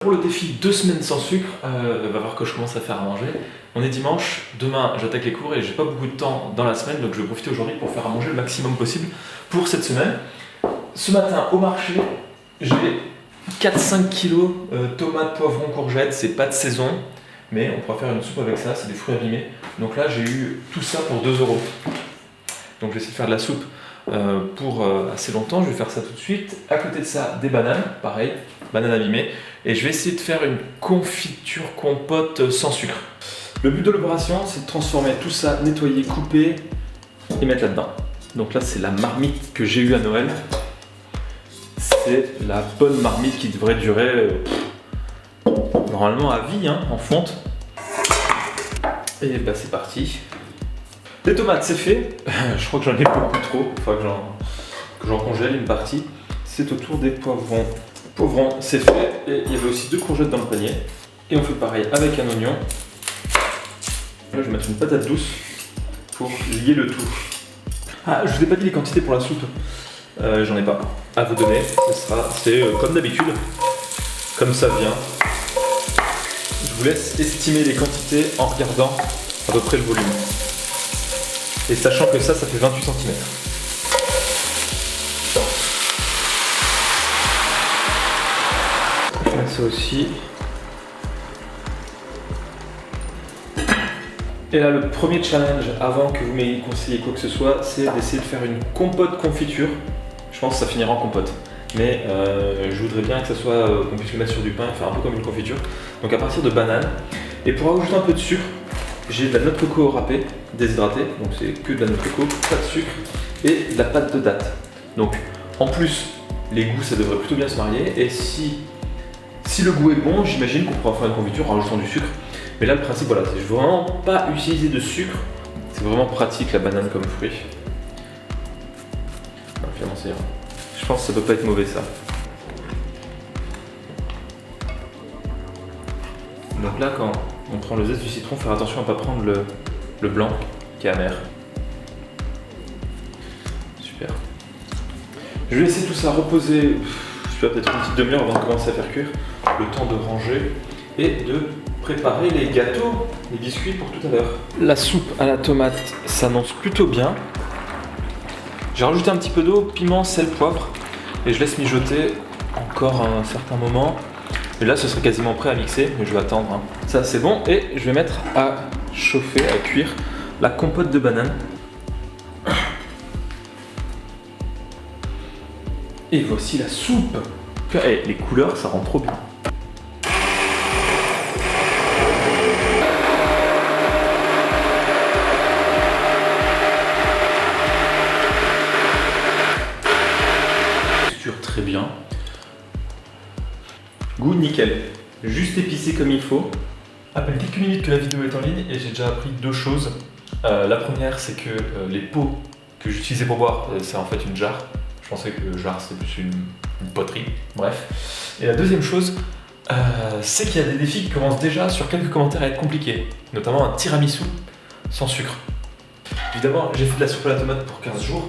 Pour le défi 2 semaines sans sucre, va falloir que je commence à faire à manger. On est dimanche, demain j'attaque les cours et j'ai pas beaucoup de temps dans la semaine, donc je vais profiter aujourd'hui pour faire à manger le maximum possible pour cette semaine. Ce matin au marché, j'ai 4-5 kilos tomates, poivrons, courgettes, c'est pas de saison, mais on pourra faire une soupe avec ça, c'est des fruits abîmés. Donc là j'ai eu tout ça pour 2 €. Donc je vais essayer de faire de la soupe pour assez longtemps, je vais faire ça tout de suite. À côté de ça, des bananes, pareil, bananes abîmées. Et je vais essayer de faire une confiture compote sans sucre. Le but de l'opération, c'est de transformer tout ça, nettoyer, couper et mettre là-dedans. Donc là, c'est la marmite que j'ai eue à Noël. C'est la bonne marmite qui devrait durer normalement à vie, hein, en fonte. Et bah c'est parti. Les tomates, c'est fait. Je crois que j'en ai beaucoup trop. Il faudra que j'en congèle une partie. C'est au tour des poivrons. Poivrons, c'est fait. Et il y avait aussi 2 courgettes dans le panier. Et on fait pareil avec un oignon. Là, je vais mettre une patate douce pour lier le tout. Ah, je vous ai pas dit les quantités pour la soupe. J'en ai pas. À vous donner. C'est comme d'habitude. Comme ça vient. Je vous laisse estimer les quantités en regardant à peu près le volume. Et sachant que ça fait 28 cm. Je vais mettre ça aussi. Et là, le premier challenge, avant que vous m'ayez conseillé quoi que ce soit, c'est d'essayer de faire une compote confiture. Je pense que ça finira en compote. Mais je voudrais bien que ça soit, qu'on puisse le mettre sur du pain et faire un peu comme une confiture. Donc à partir de bananes. Et pour rajouter un peu de sucre, j'ai de la noix de coco râpée, déshydratée, donc c'est que de la noix de coco, pas de sucre, et de la pâte de date. Donc en plus, les goûts ça devrait plutôt bien se marier, et si le goût est bon, j'imagine qu'on pourra faire une confiture en rajoutant du sucre. Mais là le principe, voilà, c'est vraiment pas utiliser de sucre, c'est vraiment pratique la banane comme fruit. Non, finalement c'est rien. Je pense que ça doit pas être mauvais ça. Donc là quand on prend le zeste du citron, faire attention à ne pas prendre le blanc qui est amer. Super. Je vais laisser tout ça reposer, je sais pas, peut-être une petite demi-heure avant de commencer à faire cuire. Le temps de ranger et de préparer les gâteaux, les biscuits pour tout à l'heure. La soupe à la tomate s'annonce plutôt bien. J'ai rajouté un petit peu d'eau, piment, sel, poivre et je laisse mijoter encore un certain moment. Et là, ce serait quasiment prêt à mixer, mais je vais attendre. Hein. Ça, c'est bon. Et je vais mettre à chauffer, à cuire la compote de banane. Et voici la soupe. Et les couleurs, ça rend trop bien. Texture très bien. Goût nickel, juste épicé comme il faut. À peine quelques minutes que la vidéo est en ligne et j'ai déjà appris 2 choses. La première, c'est que les pots que j'utilisais pour boire, c'est en fait une jarre. Je pensais que jarre c'était plus une poterie, bref. Et la deuxième chose, c'est qu'il y a des défis qui commencent déjà sur quelques commentaires à être compliqués, notamment un tiramisu sans sucre. Évidemment, j'ai fait de la soupe à la tomate pour 15 jours.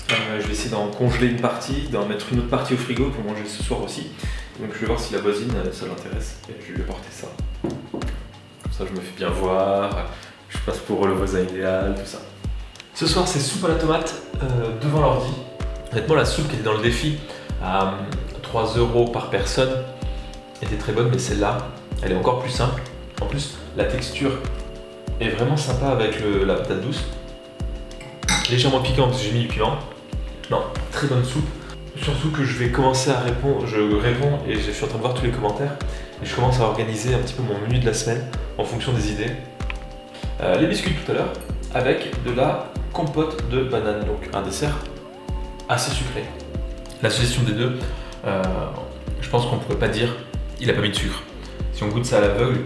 Je vais essayer d'en congeler une partie, d'en mettre une autre partie au frigo pour manger ce soir aussi. Donc je vais voir si la voisine, ça l'intéresse, et je vais lui apporter ça. Comme ça je me fais bien voir, je passe pour le voisin idéal, tout ça. Ce soir c'est soupe à la tomate devant l'ordi. Honnêtement la soupe qui était dans le défi à 3 € par personne était très bonne, mais celle-là, elle est encore plus simple. En plus la texture est vraiment sympa avec la patate douce. Légèrement piquante parce que j'ai mis du piment. Non, très bonne soupe. Surtout que je vais commencer à répondre, je réponds et je suis en train de voir tous les commentaires et je commence à organiser un petit peu mon menu de la semaine en fonction des idées. Les biscuits tout à l'heure avec de la compote de banane, donc un dessert assez sucré. La suggestion des deux, je pense qu'on pourrait pas dire il a pas mis de sucre. Si on goûte ça à l'aveugle,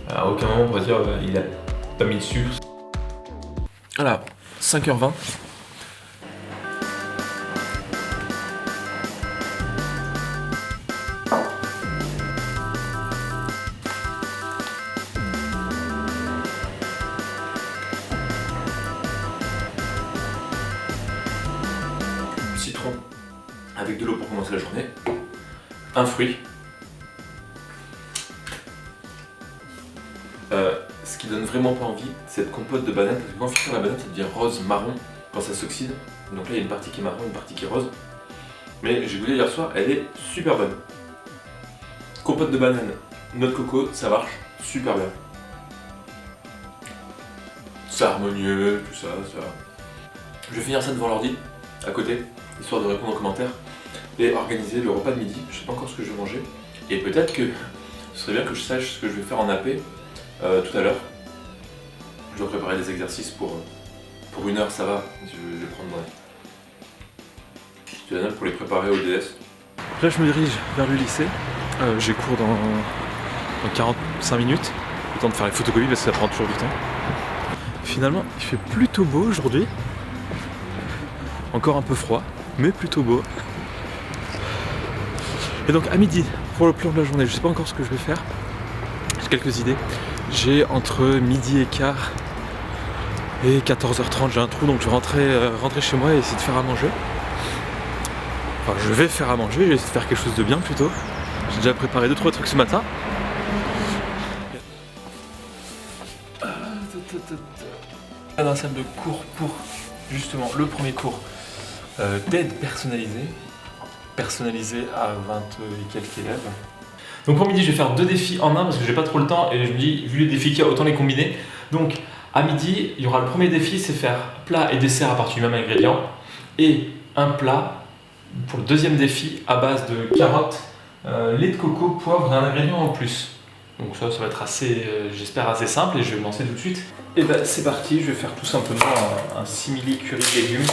à aucun moment on pourrait dire il a pas mis de sucre. Voilà, 5h20. Citron avec de l'eau pour commencer la journée, un fruit, Ce qui donne vraiment pas envie, c'est cette compote de banane, parce que quand on frire la banane, ça devient rose, marron, quand ça s'oxyde. Donc là, il y a une partie qui est marron, une partie qui est rose. Mais j'ai goûté hier soir, elle est super bonne. Compote de banane, noix de coco, ça marche super bien. C'est harmonieux, tout ça. Je vais finir ça devant l'ordi, à côté, histoire de répondre aux commentaires, et organiser le repas de midi. Je sais pas encore ce que je vais manger. Et peut-être que ce serait bien que je sache ce que je vais faire en AP tout à l'heure. Je dois préparer des exercices pour 1 heure, ça va. Je vais prendre des notes pour les préparer au DS. Là, je me dirige vers le lycée. J'ai cours dans 45 minutes. Le temps de faire les photocopies parce que ça prend toujours du temps. Finalement, il fait plutôt beau aujourd'hui. Encore un peu froid, mais plutôt beau. Et donc à midi, pour le plan de la journée, je sais pas encore ce que je vais faire. J'ai quelques idées. J'ai entre midi et quart et 14h30, j'ai un trou, donc je vais rentrer chez moi et essayer de faire à manger. Enfin, je vais faire à manger, j'ai essayé de faire quelque chose de bien plutôt. J'ai déjà préparé 2-3 trucs ce matin. Dans la salle de cours pour justement le premier cours d'aide personnalisée à 20 et quelques élèves. Donc pour midi, je vais faire 2 défis en un parce que j'ai pas trop le temps et je me dis, vu les défis qu'il y a, autant les combiner. Donc à midi, il y aura le premier défi, c'est faire plat et dessert à partir du même ingrédient, et un plat pour le deuxième défi à base de carottes, lait de coco, poivre et un ingrédient en plus. Donc ça va être assez, j'espère assez simple, et je vais me lancer tout de suite. Et ben c'est parti, je vais faire tout simplement un simili curry légumes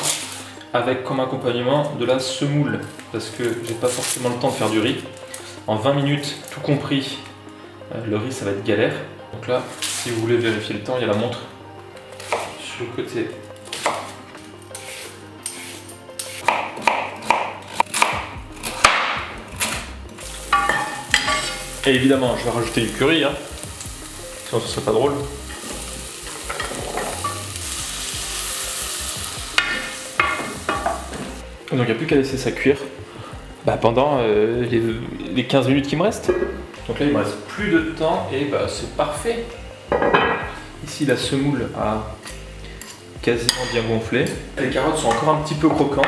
avec comme accompagnement de la semoule, parce que j'ai pas forcément le temps de faire du riz. En 20 minutes, tout compris, le riz ça va être galère. Donc là, si vous voulez vérifier le temps, il y a la montre sur le côté. Et évidemment, je vais rajouter du curry, hein. Sinon ce serait pas drôle. Donc il n'y a plus qu'à laisser ça cuire pendant les 15 minutes qui me restent. Donc là il me reste plus de temps et c'est parfait. Ici la semoule a quasiment bien gonflé. Les carottes sont encore un petit peu croquantes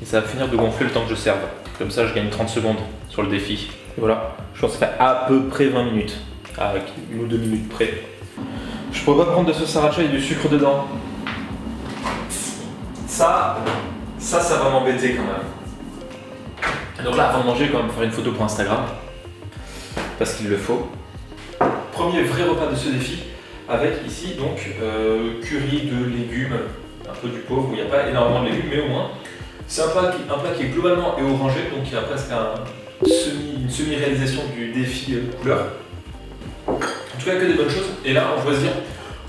et ça va finir de gonfler le temps que je serve. Comme ça je gagne 30 secondes sur le défi. Et voilà, je pense que ça fait à peu près 20 minutes, à 1 ou 2 minutes près. Je pourrais pas prendre de sauce sriracha et du sucre dedans. Ça va m'embêter quand même. Donc là, avant de manger, je vais quand même faire une photo pour Instagram, parce qu'il le faut. Premier vrai repas de ce défi, avec ici donc curry de légumes, un peu du pauvre, où il n'y a pas énormément de légumes, mais au moins. C'est un plat qui est globalement orangé, donc il y a presque une semi-réalisation du défi couleur. En tout cas, que des bonnes choses. Et là, on va se dire,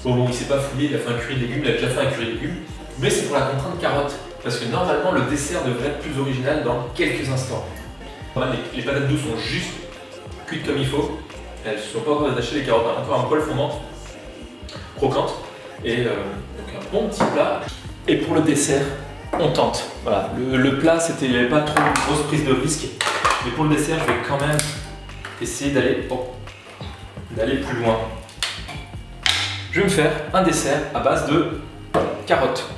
bon, il s'est pas fouillé, il a fait un curry de légumes, il a déjà fait un curry de légumes, mais c'est pour la contrainte carotte. Parce que normalement, le dessert devrait être plus original dans quelques instants. Les patates douces sont juste cuites comme il faut. Elles ne sont pas encore détachées, les carottes, encore un poil fondant, croquante. Et donc un bon petit plat. Et pour le dessert, on tente. Voilà, le plat, il n'y avait pas trop de grosse prise de risque. Mais pour le dessert, je vais quand même essayer d'aller plus loin. Je vais me faire un dessert à base de carottes.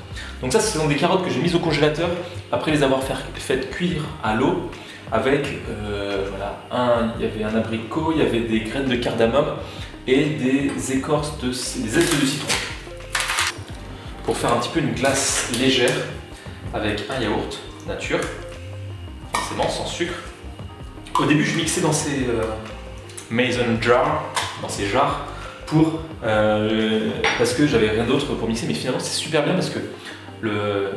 Donc ça, ce sont des carottes que j'ai mises au congélateur après les avoir fait cuire à l'eau avec, il y avait un abricot, il y avait des graines de cardamome et des écorces des zestes de citron. Pour faire un petit peu une glace légère avec un yaourt nature, forcément sans sucre. Au début, je mixais dans ces mason jars, dans ces jarres, parce que j'avais rien d'autre pour mixer, mais finalement c'est super bien parce que le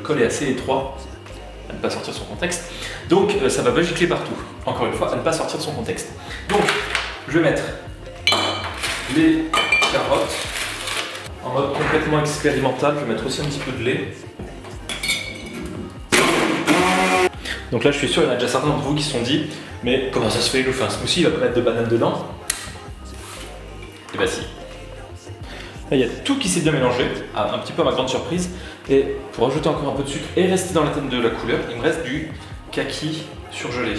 col est assez étroit, à ne pas sortir de son contexte, donc ça va pas gicler partout, encore une fois, à ne pas sortir de son contexte. Donc je vais mettre les carottes en mode complètement expérimental, je vais mettre aussi un petit peu de lait. Donc là je suis sûr, il y en a déjà certains d'entre vous qui se sont dit, mais comment ça se fait, il nous fait un smoothie, il va pas mettre de banane dedans? Et bah si. Là, il y a tout qui s'est bien mélangé, un petit peu à ma grande surprise. Et pour ajouter encore un peu de sucre et rester dans le thème de la couleur, il me reste du kaki surgelé.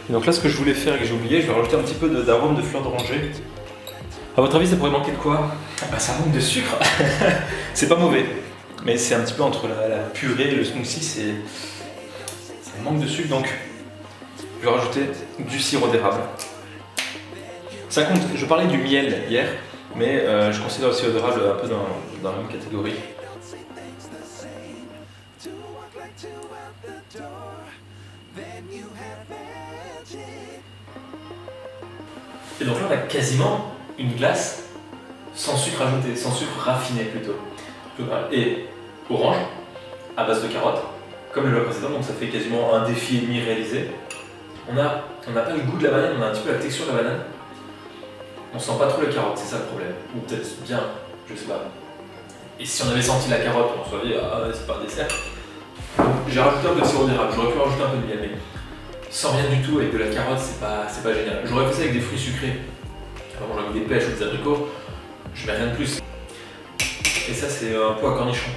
Et donc là, ce que je voulais faire et que j'ai oublié, je vais rajouter un petit peu d'arôme de fleur d'oranger. À votre avis, ça pourrait manquer de quoi? Bah, ça manque de sucre. C'est pas mauvais, mais c'est un petit peu entre la purée et le smoothie, ça manque de sucre, donc je vais rajouter du sirop d'érable. Ça compte, je parlais du miel hier, mais je considère le sirop d'érable un peu dans la même catégorie. Et donc là, on a quasiment une glace sans sucre ajouté, sans sucre raffiné plutôt. Et orange, à base de carottes, comme le précédent, donc ça fait quasiment un défi et demi réalisé. On n'a pas le goût de la banane, on a un petit peu la texture de la banane. On sent pas trop les carottes, c'est ça le problème. Ou peut-être bien, je sais pas. Et si on avait senti la carotte, on se serait dit, ah c'est pas un dessert. Donc j'ai rajouté un peu de sirop d'érable, j'aurais pu rajouter un peu de miel, mais sans rien du tout, avec de la carotte, c'est pas génial. J'aurais fait ça avec des fruits sucrés. Par exemple, avec des pêches ou des abricots, je mets rien de plus. Et ça, c'est un pot à cornichon.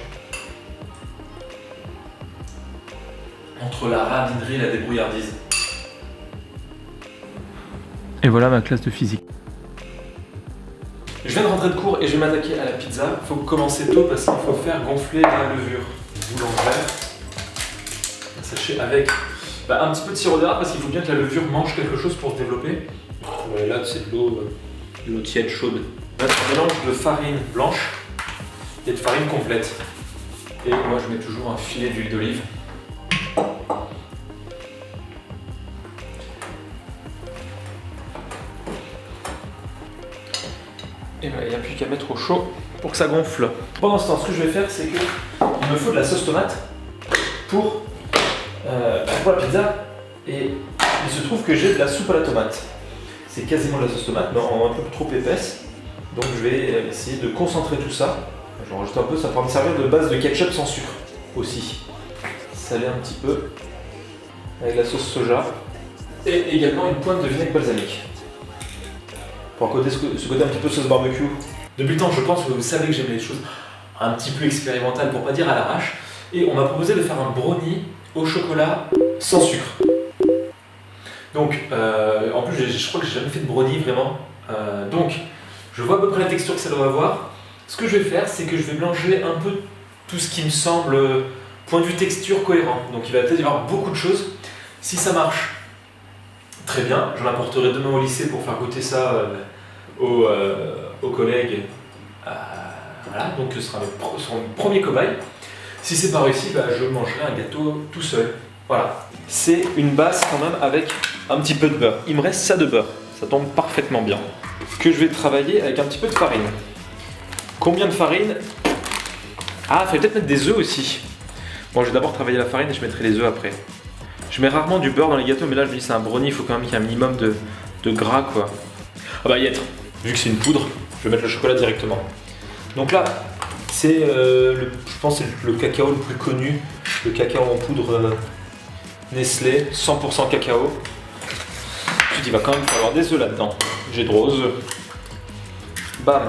Entre la radinerie et la débrouillardise. Et voilà ma classe de physique. Je viens de rentrer de cours et je vais m'attaquer à la pizza. Il faut commencer tôt parce qu'il faut faire gonfler la levure. Boule en verre. Un sachet avec un petit peu de sirop d'érable parce qu'il faut bien que la levure mange quelque chose pour se développer. Ouais, là, c'est de l'eau tiède chaude. Là, c'est un mélange de farine blanche et de farine complète. Et moi, je mets toujours un filet d'huile d'olive. Et il n'y a plus qu'à mettre au chaud pour que ça gonfle. Pendant ce temps, ce que je vais faire, c'est que il me faut de la sauce tomate pour la pizza. Et il se trouve que j'ai de la soupe à la tomate. C'est quasiment de la sauce tomate, mais un peu trop épaisse. Donc je vais essayer de concentrer tout ça. Je vais en rajouter un peu, ça pourra me servir de base de ketchup sans sucre aussi. Saler un petit peu avec la sauce soja. Et également une pointe de vinaigre balsamique. Pour côté ce côté un petit peu sauce barbecue. Depuis le temps, je pense que vous savez que j'aime les choses un petit peu expérimentales, pour pas dire à l'arrache. Et on m'a proposé de faire un brownie au chocolat sans sucre. Donc, en plus, je crois que j'ai jamais fait de brownie vraiment. Donc, je vois à peu près la texture que ça doit avoir. Ce que je vais faire, c'est que je vais mélanger un peu tout ce qui me semble, point de vue texture, cohérent. Donc, il va peut-être y avoir beaucoup de choses. Si ça marche, très bien. J'en apporterai demain au lycée pour faire goûter ça aux collègues. Voilà, donc ce sera mon premier cobaye. Si c'est pas réussi, je mangerai un gâteau tout seul. Voilà. C'est une base quand même avec un petit peu de beurre. Il me reste ça de beurre. Ça tombe parfaitement bien. Que je vais travailler avec un petit peu de farine. Combien de farine? Ah, il fallait peut-être mettre des œufs aussi. Bon, je vais d'abord travailler la farine et je mettrai les œufs après. Je mets rarement du beurre dans les gâteaux, mais là je me dis c'est un brownie, il faut quand même qu'il y ait un minimum de gras quoi. Ah bah y être. Vu que c'est une poudre, je vais mettre le chocolat directement. Donc là, c'est je pense c'est le cacao le plus connu, le cacao en poudre Nestlé, 100% cacao. Ensuite il va quand même falloir des œufs là-dedans. J'ai 3 œufs. Bam.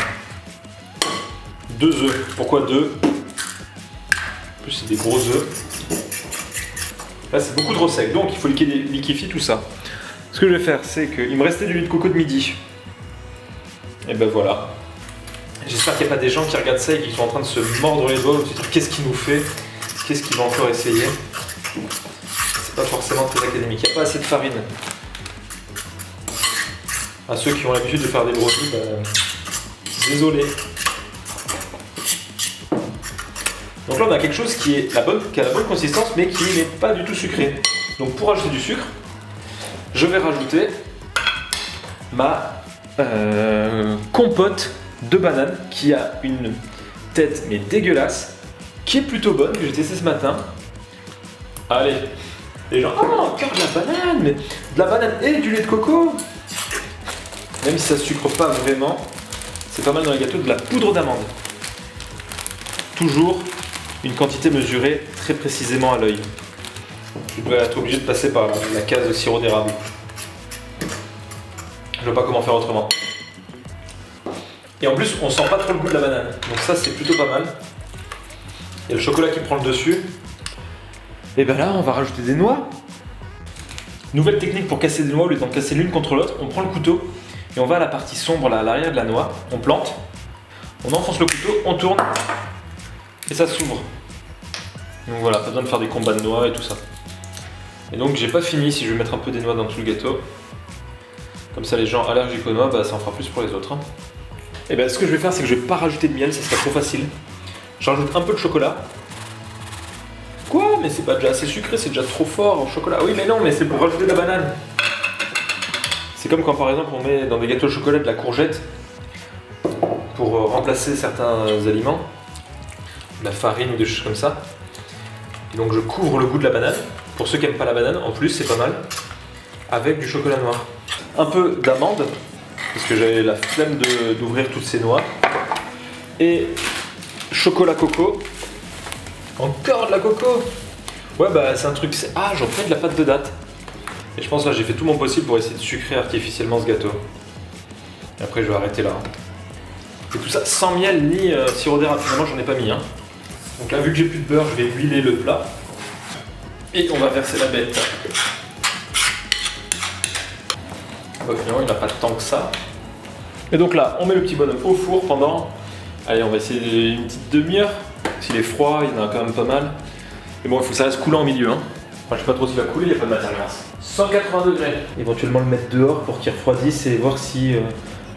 2 œufs. Pourquoi 2? En plus c'est des gros œufs. Là c'est beaucoup trop sec, donc il faut liquéfier tout ça. Ce que je vais faire, c'est qu'il me restait du lait de coco de midi. Et ben voilà. J'espère qu'il n'y a pas des gens qui regardent ça et qui sont en train de se mordre les doigts ou de se dire qu'est-ce qu'il nous fait, qu'est-ce qu'il va encore essayer. C'est pas forcément très académique, il n'y a pas assez de farine. À ceux qui ont l'habitude de faire des brownies, désolé. Donc là on a quelque chose qui a la bonne consistance mais qui n'est pas du tout sucré. Donc pour ajouter du sucre, je vais rajouter ma compote de banane qui a une tête mais dégueulasse, qui est plutôt bonne, que j'ai testé ce matin. Allez, les gens, oh encore de la banane, mais de la banane et du lait de coco. Même si ça ne sucre pas vraiment, c'est pas mal dans les gâteaux, de la poudre d'amande. Toujours une quantité mesurée très précisément à l'œil. Je dois être obligé de passer par la case de sirop d'érable. Je vois pas comment faire autrement. Et en plus, on sent pas trop le goût de la banane. Donc ça, c'est plutôt pas mal. Il y a le chocolat qui prend le dessus. Et ben là, on va rajouter des noix. Nouvelle technique pour casser des noix, au lieu d'en casser l'une contre l'autre, on prend le couteau et on va à la partie sombre, là, à l'arrière de la noix, on plante, on enfonce le couteau, on tourne et ça s'ouvre. Donc voilà, pas besoin de faire des combats de noix et tout ça. Et donc j'ai pas fini, si je vais mettre un peu des noix dans tout le gâteau. Comme ça les gens allergiques aux noix, bah, ça en fera plus pour les autres. Et bien ce que je vais faire, c'est que je vais pas rajouter de miel, ça serait trop facile. Je rajoute un peu de chocolat. Quoi? Mais c'est pas déjà assez sucré, c'est déjà trop fort en chocolat. Oui mais non, mais c'est pour rajouter de la banane. C'est comme quand par exemple on met dans des gâteaux au chocolat de la courgette pour remplacer certains aliments, de la farine ou des choses comme ça. Et donc je couvre le goût de la banane. Pour ceux qui n'aiment pas la banane, en plus c'est pas mal. Avec du chocolat noir. Un peu d'amande, parce que j'avais la flemme d'ouvrir toutes ces noix. Et chocolat coco. Encore de la coco. Ouais bah c'est un truc, ah j'en fais de la pâte de date. Et je pense là j'ai fait tout mon possible pour essayer de sucrer artificiellement ce gâteau. Et après je vais arrêter là. Et tout ça sans miel ni sirop d'érable, finalement j'en ai pas mis. Hein. Donc là vu que j'ai plus de beurre, je vais huiler le plat. Et on va verser la bête. Bah, finalement il n'a pas tant que ça. Et donc là on met le petit bonhomme au four pendant, allez on va essayer une petite demi-heure. S'il est froid, il y en a quand même pas mal. Mais bon, il faut que ça reste coulant au milieu. Hein. Enfin, je sais pas trop s'il va couler, il n'y a pas de matière grasse. 180 degrés. Éventuellement le mettre dehors pour qu'il refroidisse et voir si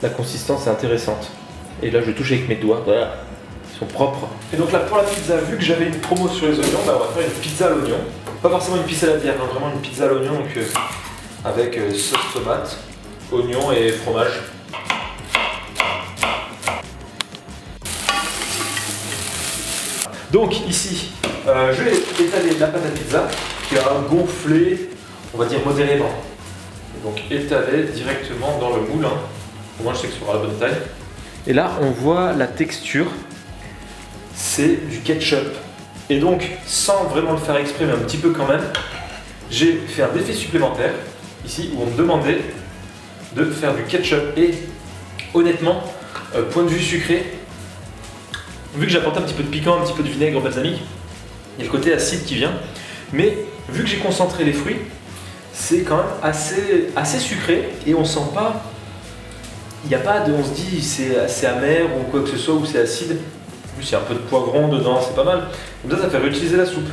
la consistance est intéressante. Et là, je touche avec mes doigts. Voilà. Ils sont propres. Et donc là, pour la pizza, vu que j'avais une promo sur les oignons, bah, on va faire une pizza à l'oignon. Pas forcément une pizza à la bière, hein, vraiment une pizza à l'oignon. Donc avec sauce tomate, oignon et fromage. Donc ici, je vais étaler la pâte à pizza qui a gonflé, on va dire modérément. Et donc étaler directement dans le moule. Hein. Au moins je sais que ce sera la bonne taille. Et là on voit la texture, c'est du ketchup. Et donc sans vraiment le faire exprès, mais un petit peu quand même, j'ai fait un défi supplémentaire ici où on me demandait de faire du ketchup. Et honnêtement, point de vue sucré, vu que j'apporte un petit peu de piquant, un petit peu de vinaigre balsamique, il y a le côté acide qui vient. Mais vu que j'ai concentré les fruits, c'est quand même assez sucré et on sent pas. Il n'y a pas de. On se dit c'est amer ou quoi que ce soit ou c'est acide. En plus, il y a un peu de poivron dedans, c'est pas mal. Comme ça fait réutiliser la soupe.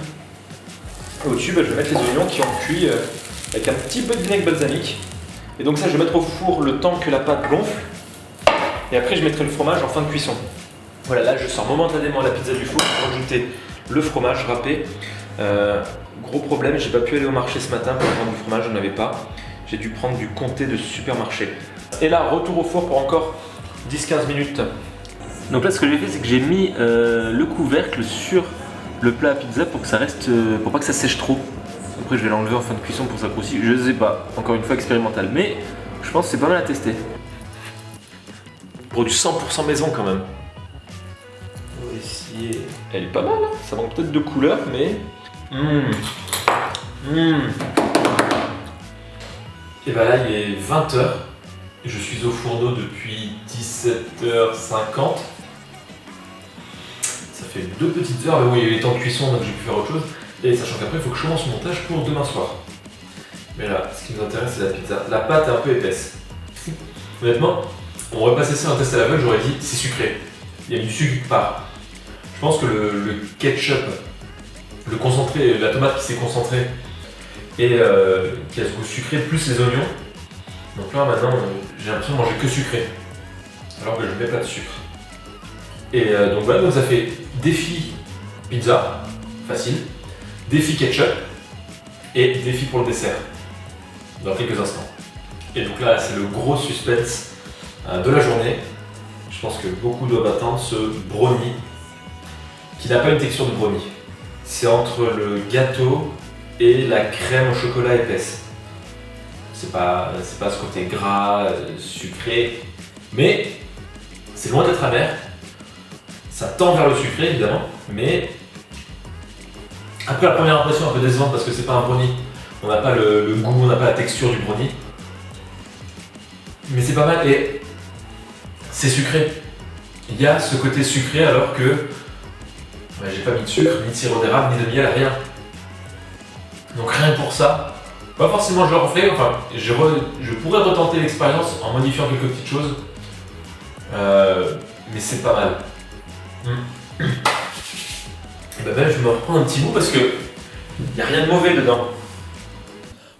Au-dessus, bah, je vais mettre les oignons qui ont cuit avec un petit peu de vinaigre balsamique. Et donc, ça, je vais mettre au four le temps que la pâte gonfle. Et après, je mettrai le fromage en fin de cuisson. Voilà, là je sors momentanément la pizza du four pour rajouter le fromage râpé. Gros problème, j'ai pas pu aller au marché ce matin pour prendre du fromage, je n'en avais pas. J'ai dû prendre du comté de supermarché. Et là, retour au four pour encore 10-15 minutes. Donc là, ce que j'ai fait, c'est que j'ai mis le couvercle sur le plat à pizza pour que ça reste, pour pas que ça sèche trop. Après, je vais l'enlever en fin de cuisson pour que ça grossisse. Je sais pas, encore une fois expérimental, mais je pense que c'est pas mal à tester. Pour du 100% maison quand même. Ici, elle est pas mal, hein. Ça manque peut-être de couleur, mais... Et bah là, il est 20h. Je suis au fourneau depuis 17h50. Ça fait 2 petites heures, mais bon, il y a eu les temps de cuisson, donc j'ai pu faire autre chose. Et sachant qu'après, il faut que je commence le montage pour demain soir. Mais là, ce qui nous intéresse, c'est la pizza. La pâte est un peu épaisse. Honnêtement, on aurait passé ça un test à l'aveugle, j'aurais dit c'est sucré. Il y a du sucre qui part. Je pense que le ketchup, le concentré, la tomate qui s'est concentrée et qui a ce goût sucré plus les oignons. Donc là maintenant j'ai l'impression de manger que sucré alors que je ne mets pas de sucre. Et donc voilà, donc ça fait défi pizza, facile, défi ketchup et défi pour le dessert dans quelques instants. Et donc là c'est le gros suspense de la journée. Je pense que beaucoup doivent attendre ce brownie qui n'a pas une texture de brownie. C'est entre le gâteau et la crème au chocolat épaisse. C'est pas ce côté gras, sucré, mais c'est loin d'être amer. Ça tend vers le sucré évidemment, mais après la première impression un peu décevante parce que c'est pas un brownie. On n'a pas le goût, on n'a pas la texture du brownie. Mais c'est pas mal et c'est sucré. Il y a ce côté sucré alors que j'ai pas mis de sucre, ni de sirop d'érable, ni de miel, rien. Donc rien que pour ça, Pas forcément je le referai, enfin je pourrais retenter l'expérience en modifiant quelques petites choses. Mais c'est pas mal. Et ben je me reprends un petit bout parce que y a rien de mauvais dedans.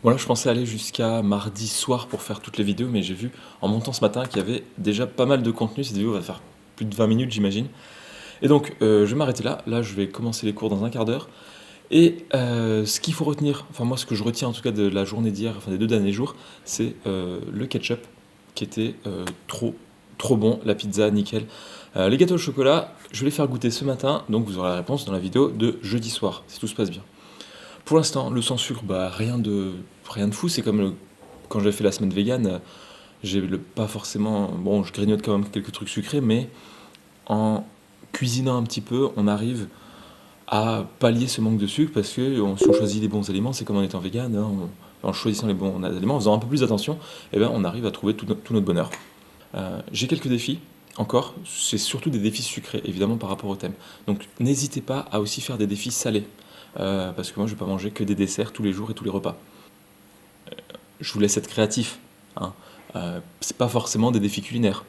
Voilà, je pensais aller jusqu'à mardi soir pour faire toutes les vidéos, mais j'ai vu en montant ce matin qu'il y avait déjà pas mal de contenu. Cette vidéo va faire plus de 20 minutes, j'imagine. Et donc, je vais m'arrêter là. Là, je vais commencer les cours dans un quart d'heure. Et ce qu'il faut retenir, enfin moi, ce que je retiens en tout cas de la journée d'hier, enfin des 2 derniers jours, c'est le ketchup qui était trop bon, la pizza, nickel. Les gâteaux au chocolat, je vais les faire goûter ce matin, donc vous aurez la réponse dans la vidéo de jeudi soir, si tout se passe bien. Pour l'instant, le sans sucre, bah, rien de fou, c'est comme quand j'avais fait la semaine vegan, j'ai pas forcément... Bon, je grignote quand même quelques trucs sucrés, mais en cuisinant un petit peu, on arrive à pallier ce manque de sucre, parce que si on choisit les bons aliments, c'est comme en étant vegan, hein, en choisissant les bons aliments, en faisant un peu plus d'attention, eh ben, on arrive à trouver tout notre bonheur. J'ai quelques défis, encore, c'est surtout des défis sucrés, évidemment par rapport au thème. Donc n'hésitez pas à aussi faire des défis salés, parce que moi je vais pas manger que des desserts tous les jours et tous les repas. Je vous laisse être créatif, hein. C'est pas forcément des défis culinaires.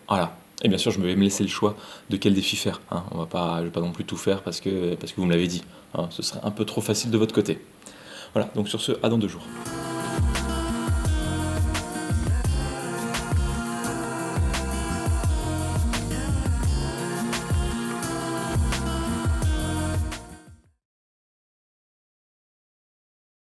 Voilà. Et bien sûr, je vais me laisser le choix de quel défi faire, hein. Je vais pas non plus tout faire parce que vous me l'avez dit, hein. Ce serait un peu trop facile de votre côté. Voilà, donc sur ce, à dans 2 jours.